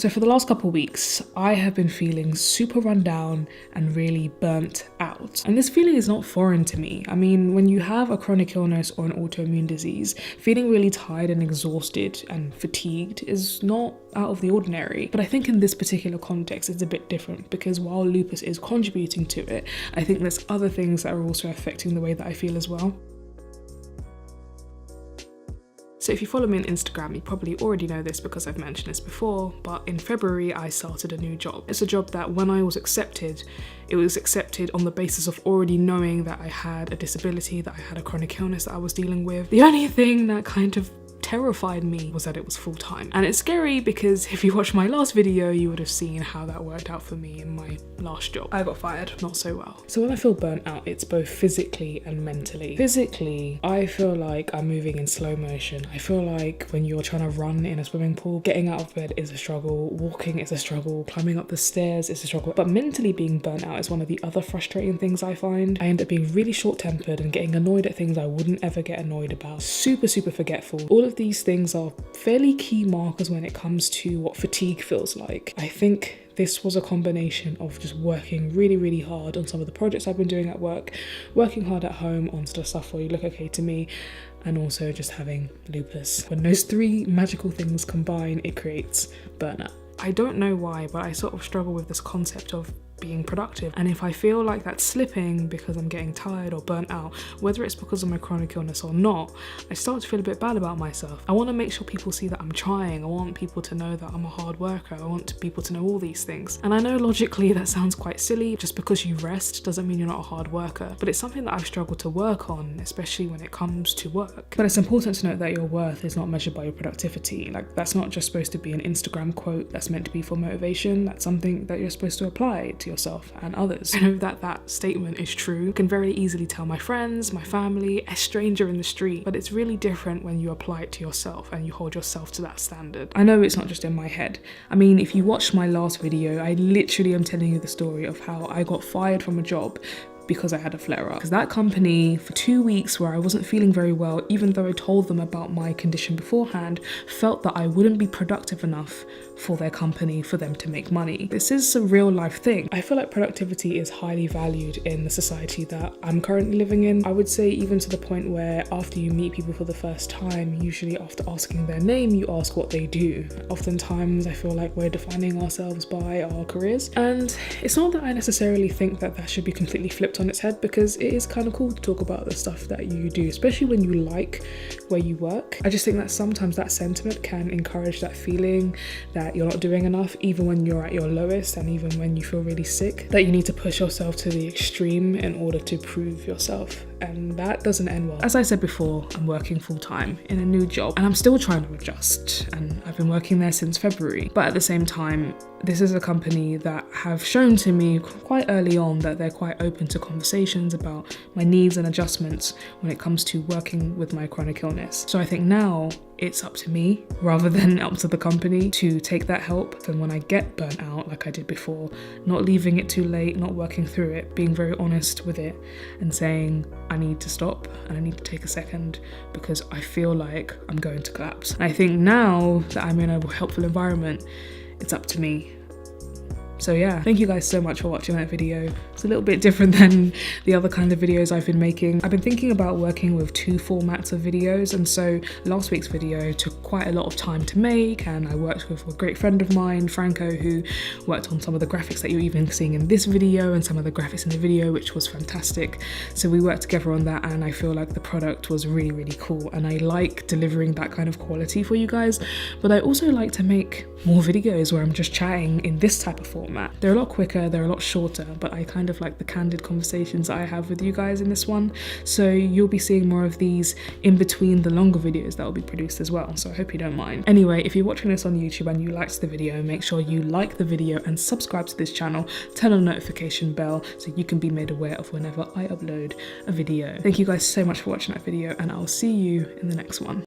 So for the last couple of weeks, I have been feeling super run down and really burnt out. And this feeling is not foreign to me. I mean, when you have a chronic illness or an autoimmune disease, feeling really tired and exhausted and fatigued is not out of the ordinary. But I think in this particular context, it's a bit different because while lupus is contributing to it, I think there's other things that are also affecting the way that I feel as well. So if you follow me on Instagram, you probably already know this because I've mentioned this before, but in February I started a new job. It's a job that when I was accepted, it was accepted on the basis of already knowing that I had a disability, that I had a chronic illness that I was dealing with. The only thing that kind of terrified me was that it was full-time. And it's scary because if you watched my last video, you would have seen how that worked out for me in my last job. I got fired, not so well. So when I feel burnt out, it's both physically and mentally. Physically, I feel like I'm moving in slow motion. I feel like when you're trying to run in a swimming pool, getting out of bed is a struggle, walking is a struggle, climbing up the stairs is a struggle. But mentally being burnt out is one of the other frustrating things I find. I end up being really short-tempered and getting annoyed at things I wouldn't ever get annoyed about. Super forgetful. All of these things are fairly key markers when it comes to what fatigue feels like. I think this was a combination of just working really hard on some of the projects I've been doing at work, working hard at home on stuff where you look okay to me, and also just having lupus. When those three magical things combine, it creates burnout. I don't know why, but I sort of struggle with this concept of being productive. And if I feel like that's slipping because I'm getting tired or burnt out, whether it's because of my chronic illness or not, I start to feel a bit bad about myself. I want to make sure people see that I'm trying. I want people to know that I'm a hard worker. I want people to know all these things. And I know logically that sounds quite silly. Just because you rest doesn't mean you're not a hard worker, but it's something that I've struggled to work on, especially when it comes to work. But it's important to note that your worth is not measured by your productivity. Like, that's not just supposed to be an Instagram quote that's meant to be for motivation. That's something that you're supposed to apply to yourself and others. I know that statement is true. I can very easily tell my friends, my family, a stranger in the street, but it's really different when you apply it to yourself and you hold yourself to that standard. I know it's not just in my head. I mean, if you watched my last video, I literally am telling you the story of how I got fired from a job because I had a flare-up. Because that company, for 2 weeks where I wasn't feeling very well, even though I told them about my condition beforehand, felt that I wouldn't be productive enough for their company for them to make money. This is a real life thing. I feel like productivity is highly valued in the society that I'm currently living in. I would say even to the point where after you meet people for the first time, usually after asking their name, you ask what they do. Oftentimes I feel like we're defining ourselves by our careers. And it's not that I necessarily think that should be completely flipped on its head, because it is kind of cool to talk about the stuff that you do, especially when you like where you work. I just think that sometimes that sentiment can encourage that feeling that you're not doing enough, even when you're at your lowest and even when you feel really sick, that you need to push yourself to the extreme in order to prove yourself. And that doesn't end well. As I said before, I'm working full-time in a new job and I'm still trying to adjust, and I've been working there since February. But at the same time, this is a company that have shown to me quite early on that they're quite open to conversations about my needs and adjustments when it comes to working with my chronic illness. So I think now it's up to me rather than up to the company to take that help. And when I get burnt out like I did before, not leaving it too late, not working through it, being very honest with it and saying I need to stop and I need to take a second because I feel like I'm going to collapse. And I think now that I'm in a helpful environment, it's up to me. So yeah, thank you guys so much for watching that video. It's a little bit different than the other kind of videos I've been making. I've been thinking about working with 2 formats of videos, and so last week's video took quite a lot of time to make, and I worked with a great friend of mine, Franco, who worked on some of the graphics that you're even seeing in this video and some of the graphics in the video, which was fantastic. So we worked together on that, and I feel like the product was really cool, and I like delivering that kind of quality for you guys. But I also like to make more videos where I'm just chatting in this type of format. They're a lot quicker, they're a lot shorter, but I kind of like the candid conversations I have with you guys in this one. So you'll be seeing more of these in between the longer videos that will be produced as well. So I hope you don't mind. Anyway, if you're watching this on YouTube and you liked the video, make sure you like the video and subscribe to this channel, turn on the notification bell so you can be made aware of whenever I upload a video. Thank you guys so much for watching that video, and I'll see you in the next one.